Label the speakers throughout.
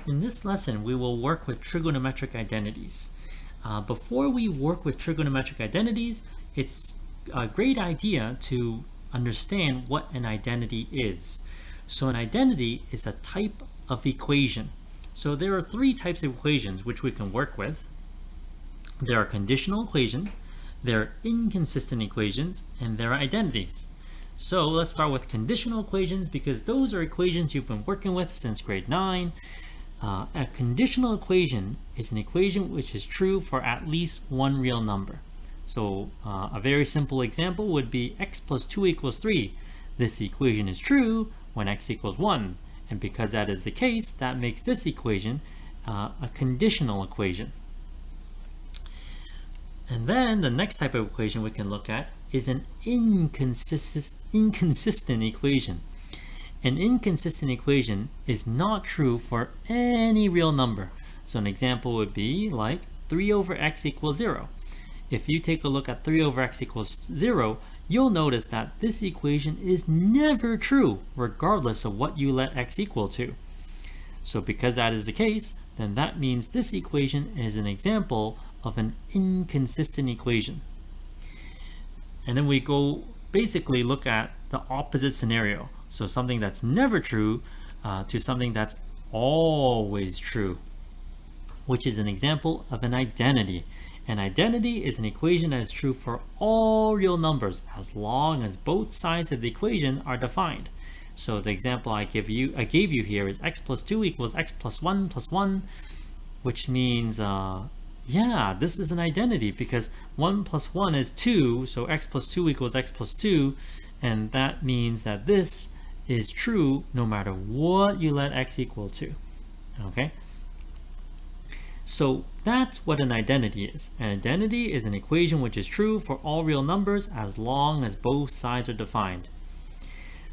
Speaker 1: In this lesson, we will work with trigonometric identities. Before we work with trigonometric identities, it's a great idea to understand what an identity is. So an identity is a type of equation. So there are three types of equations which we can work with. There are conditional equations, there are inconsistent equations, and there are identities. So let's start with conditional equations because those are equations you've been working with since grade 9. A conditional equation is an equation which is true for at least one real number. So a very simple example would be x plus 2 equals 3. This equation is true when x equals 1. And because that is the case, that makes this equation a conditional equation. And then the next type of equation we can look at is an inconsistent equation. An inconsistent equation is not true for any real number. So an example would be like 3 over x equals 0. If you take a look at 3 over x equals 0, you'll notice that this equation is never true, regardless of what you let x equal to. So because that is the case, then that means this equation is an example of an inconsistent equation. And then we go basically look at the opposite scenario. So something that's never true to something that's always true, which is an example of an identity. An identity is an equation that is true for all real numbers as long as both sides of the equation are defined. So the example I gave you here is x plus 2 equals x plus 1 plus 1, which means yeah, this is an identity because 1 plus 1 is 2, so x plus 2 equals x plus 2, and that means that this is true no matter what you let x equal to. Okay? So that's what an identity is. An identity is an equation which is true for all real numbers as long as both sides are defined.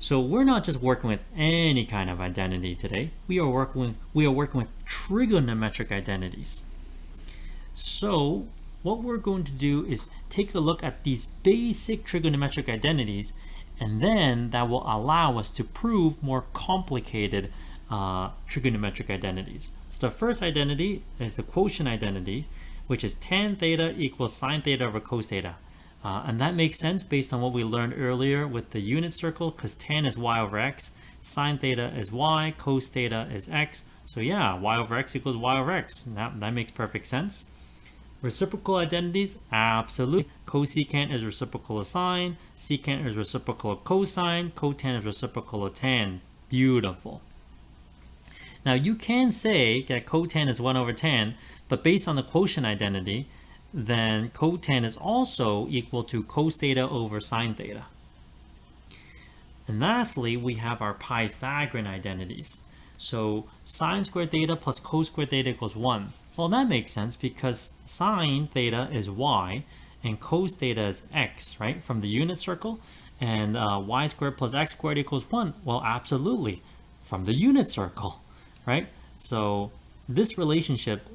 Speaker 1: So we're not just working with any kind of identity today. We are working with trigonometric identities. So what we're going to do is take a look at these basic trigonometric identities, and then that will allow us to prove more complicated trigonometric identities. So the first identity is the quotient identity, which is tan theta equals sine theta over cos theta. And that makes sense based on what we learned earlier with the unit circle, because tan is y over x, sine theta is y, cos theta is x. So yeah, y over x equals y over x. That makes perfect sense. Reciprocal identities, absolutely. Cosecant is reciprocal of sine, secant is reciprocal of cosine, cotan is reciprocal of tan. Beautiful. Now you can say that cotan is 1 over tan, but based on the quotient identity, then cotan is also equal to cos theta over sine theta. And lastly, we have our Pythagorean identities. So sine squared theta plus cos squared theta equals 1. Well, that makes sense because sine theta is y and cos theta is x, right, from the unit circle. And y squared plus x squared equals 1. Well, absolutely, from the unit circle, right? So this relationship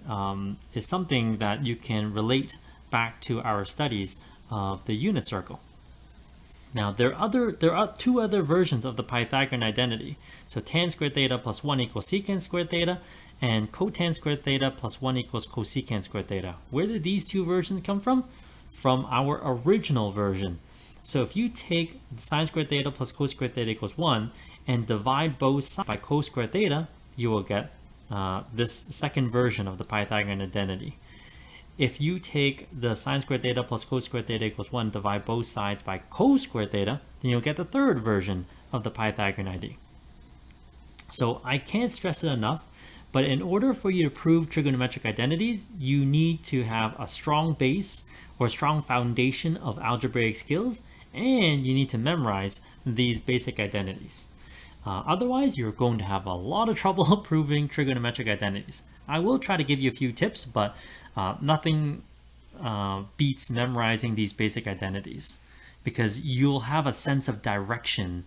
Speaker 1: is something that you can relate back to our studies of the unit circle. Now, there are two other versions of the Pythagorean identity. So tan squared theta plus 1 equals secant squared theta, and cotan squared theta plus 1 equals cosecant squared theta. Where did these two versions come from? From our original version. So if you take sine squared theta plus cos squared theta equals 1 and divide both sides by cos squared theta, you will get this second version of the Pythagorean identity. If you take the sine squared theta plus cos squared theta equals 1, divide both sides by cos squared theta, then you'll get the third version of the Pythagorean ID. So I can't stress it enough, but in order for you to prove trigonometric identities, you need to have a strong base or strong foundation of algebraic skills, and you need to memorize these basic identities. Otherwise, you're going to have a lot of trouble proving trigonometric identities. I will try to give you a few tips, but nothing beats memorizing these basic identities because you'll have a sense of direction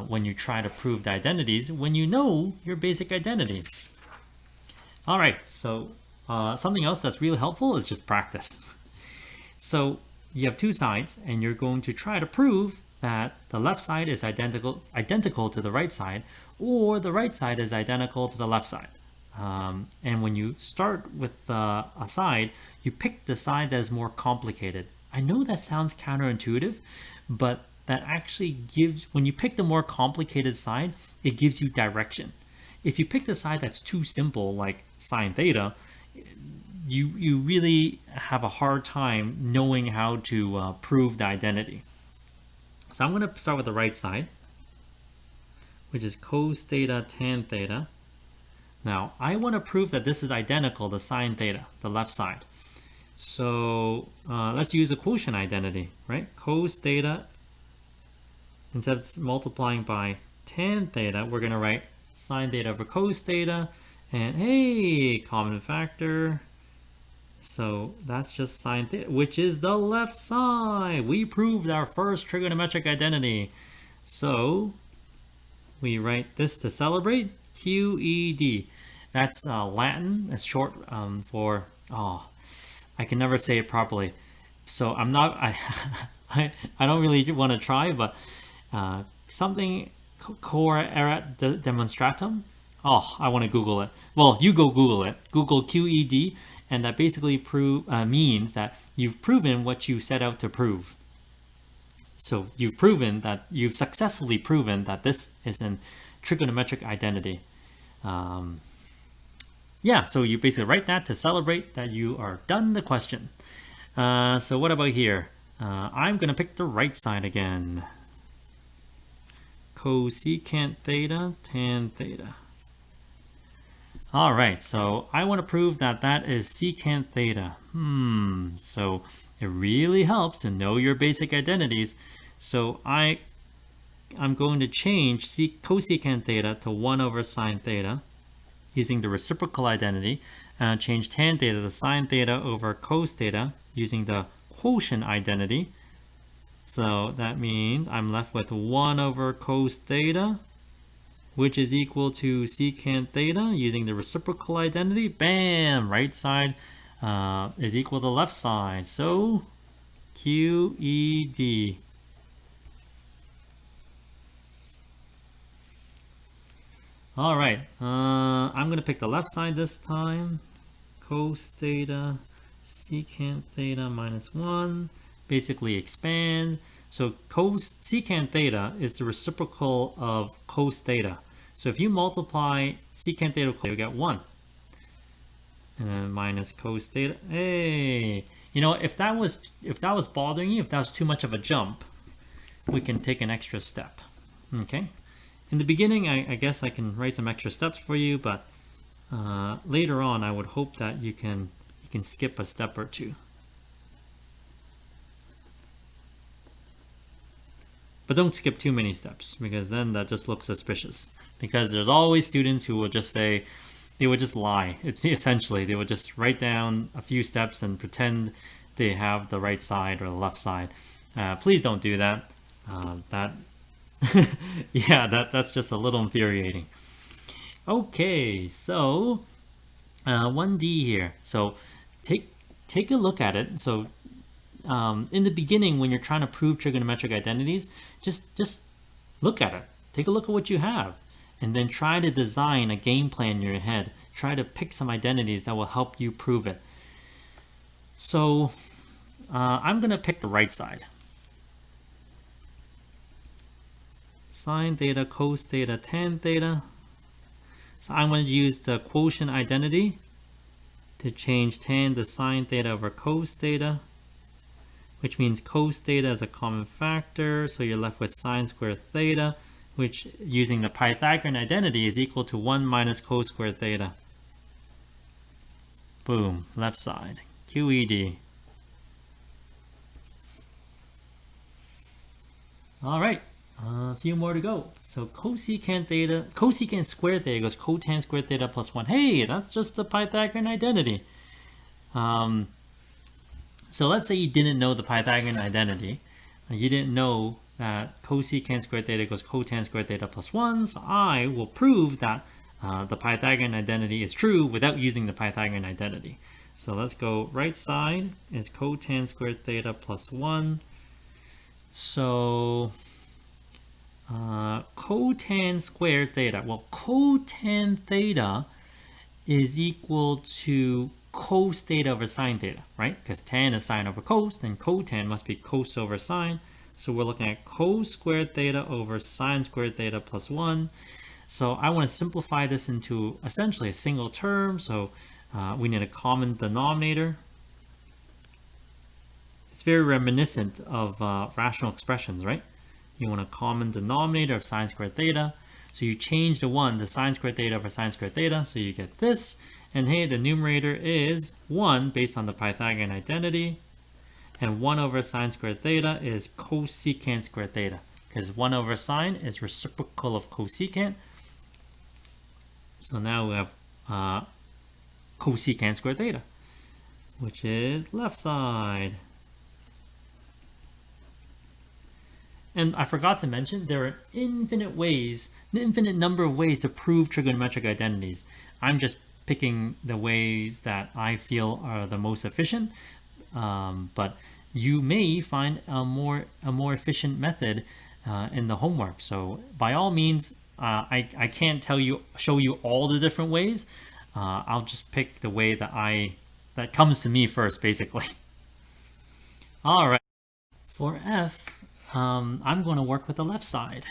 Speaker 1: when you try to prove the identities when you know your basic identities. All right, so something else that's really helpful is just practice. So you have two sides, and you're going to try to prove that the left side is identical to the right side, or the right side is identical to the left side. And when you start with a side, you pick the side that is more complicated. I know that sounds counterintuitive, but that actually gives, when you pick the more complicated side, it gives you direction. If you pick the side that's too simple, like sine theta, you really have a hard time knowing how to prove the identity. So I'm going to start with the right side, which is cos theta tan theta. Now, I want to prove that this is identical to sine theta, the left side. So let's use a quotient identity, right? Cos theta, instead of multiplying by tan theta, we're going to write sine theta over cos theta. And hey, common factor. So that's just sine theta, which is the left side. We proved our first trigonometric identity. So we write this to celebrate, QED. That's Latin. It's short for, I can never say it properly. So I'm not, I don't really want to try, but something cor erat demonstratum. Oh, I want to Google it. Well, you go Google it. Google QED, and that basically means that you've proven what you set out to prove. So you've successfully proven that this is a trigonometric identity. Yeah, so you basically write that to celebrate that you are done the question. So what about here? I'm going to pick the right side again. Cosecant theta, tan theta. All right, so I want to prove that that is secant theta. So it really helps to know your basic identities. So I'm going to change cosecant theta to 1 over sine theta using the reciprocal identity, and change tan theta to sine theta over cos theta using the quotient identity. So that means I'm left with 1 over cos theta, which is equal to secant theta using the reciprocal identity. Bam! Right side is equal to left side. So QED. All right, I'm going to pick the left side this time. Cos theta, secant theta minus 1. Basically expand. So secant theta is the reciprocal of cos theta. So if you multiply secant theta, you get 1. And then minus cos theta. Hey, you know, if that was bothering you, if that was too much of a jump, we can take an extra step. Okay. In the beginning, I guess I can write some extra steps for you, but later on, I would hope that you can skip a step or two. But don't skip too many steps, because then that just looks suspicious. Because there's always students who will just say, they would just lie. Essentially, they would just write down a few steps and pretend they have the right side or the left side. Please don't do that. Yeah, that's just a little infuriating. Okay, so 1D here. So take a look at it. So in the beginning, when you're trying to prove trigonometric identities, just look at it. Take a look at what you have, and then try to design a game plan in your head. Try to pick some identities that will help you prove it. So I'm going to pick the right side. Sine theta, cos theta, tan theta. So I'm going to use the quotient identity to change tan to sine theta over cos theta, which means cos theta is a common factor, so you're left with sine squared theta, which using the Pythagorean identity is equal to 1 minus cos squared theta. Boom, left side, QED. All right. A few more to go. So cosecant squared theta goes cotan squared theta plus 1. Hey, that's just the Pythagorean identity. So let's say you didn't know the Pythagorean identity. You didn't know that cosecant squared theta goes cotan squared theta plus 1. So I will prove that the Pythagorean identity is true without using the Pythagorean identity. So let's go right side is cotan squared theta plus 1. So cotan squared theta. Well, cotan theta is equal to cos theta over sine theta, right? Because tan is sine over cos, then cotan must be cos over sine. So we're looking at cos squared theta over sine squared theta plus 1. So I want to simplify this into essentially a single term. So we need a common denominator. It's very reminiscent of rational expressions, right? You want a common denominator of sine squared theta. So you change the 1 to sine squared theta over sine squared theta. So you get this. And hey, the numerator is 1 based on the Pythagorean identity. And 1 over sine squared theta is cosecant squared theta. Because 1 over sine is reciprocal of cosecant. So now we have cosecant squared theta, which is left side. And I forgot to mention, there are an infinite number of ways to prove trigonometric identities. I'm just picking the ways that I feel are the most efficient, but you may find a more efficient method in the homework. So by all means, I can't show you all the different ways. I'll just pick the way that comes to me first, basically. All right, for F. I'm going to work with the left side.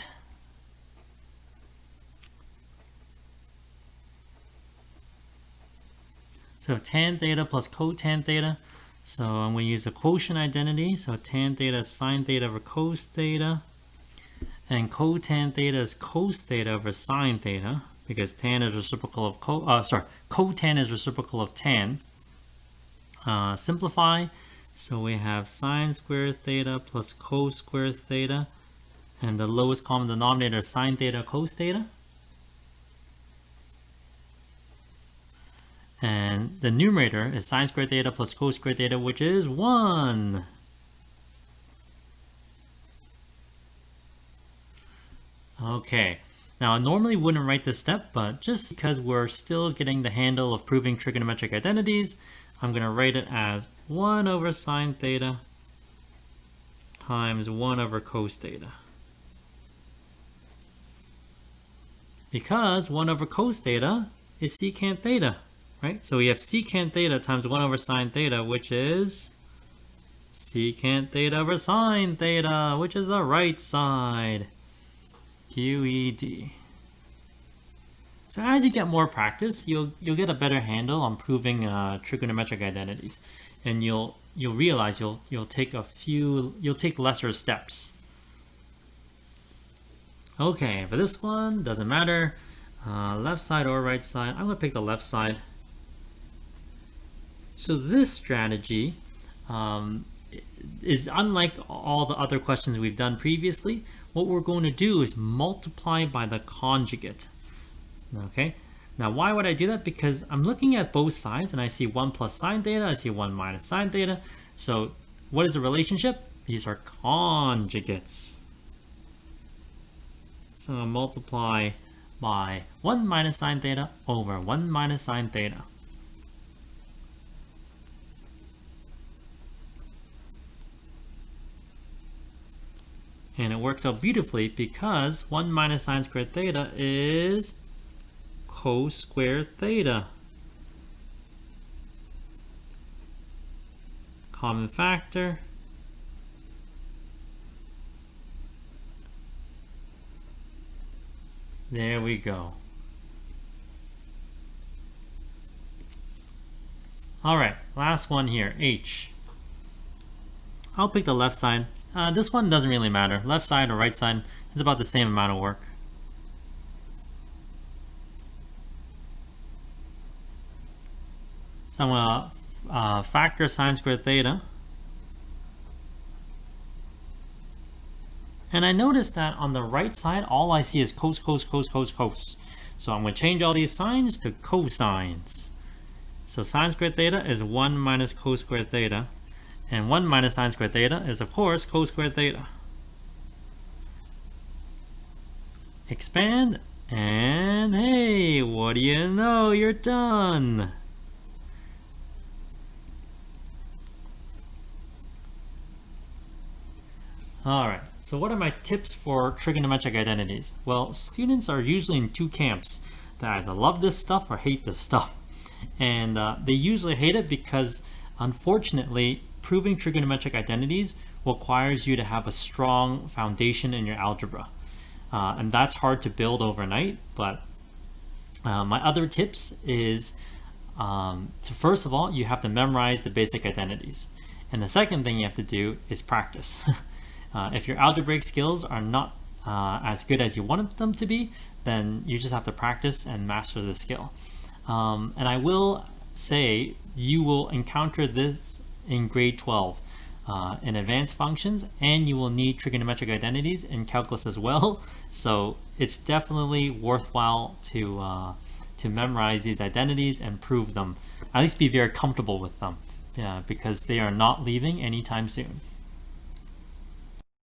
Speaker 1: So tan theta plus cotan theta. So I'm going to use the quotient identity. So tan theta is sine theta over cos theta. And cotan theta is cos theta over sine theta, because tan is reciprocal of cotan is reciprocal of tan. Simplify. So we have sine squared theta plus cos squared theta, and the lowest common denominator is sine theta cos theta. And the numerator is sine squared theta plus cos squared theta, which is 1. Okay, now I normally wouldn't write this step, but just because we're still getting the handle of proving trigonometric identities, I'm going to write it as 1 over sine theta times 1 over cos theta. Because 1 over cos theta is secant theta, right? So we have secant theta times 1 over sine theta, which is secant theta over sine theta, which is the right side. QED. So as you get more practice, you'll get a better handle on proving trigonometric identities, and you'll realize you'll take lesser steps. Okay, for this one, doesn't matter, left side or right side. I'm gonna pick the left side. So this strategy is unlike all the other questions we've done previously. What we're going to do is multiply by the conjugate. Okay, now why would I do that? Because I'm looking at both sides and I see 1 plus sine theta, I see 1 minus sine theta. So what is the relationship? These are conjugates. So I'll multiply by 1 minus sine theta over 1 minus sine theta. And it works out beautifully because 1 minus sine squared theta is cos squared theta. Common factor. There we go. All right, last one here, H. I'll pick the left side. This one doesn't really matter. Left side or right side, it's about the same amount of work. So I'm going to factor sine squared theta. And I noticed that on the right side, all I see is cos, cos, cos, cos, cos. So I'm going to change all these signs to cosines. So sine squared theta is 1 minus cos squared theta. And 1 minus sine squared theta is, of course, cos squared theta. Expand, and hey, what do you know? You're done. Alright, so what are my tips for trigonometric identities? Well, students are usually in two camps. They either love this stuff or hate this stuff. And they usually hate it because, unfortunately, proving trigonometric identities requires you to have a strong foundation in your algebra. And that's hard to build overnight, but my other tips is to first of all, you have to memorize the basic identities. And the second thing you have to do is practice. If your algebraic skills are not as good as you wanted them to be, then you just have to practice and master the skill. And I will say you will encounter this in grade 12 in advanced functions, and you will need trigonometric identities in calculus as well. So it's definitely worthwhile to memorize these identities and prove them, at least be very comfortable with them, because they are not leaving anytime soon.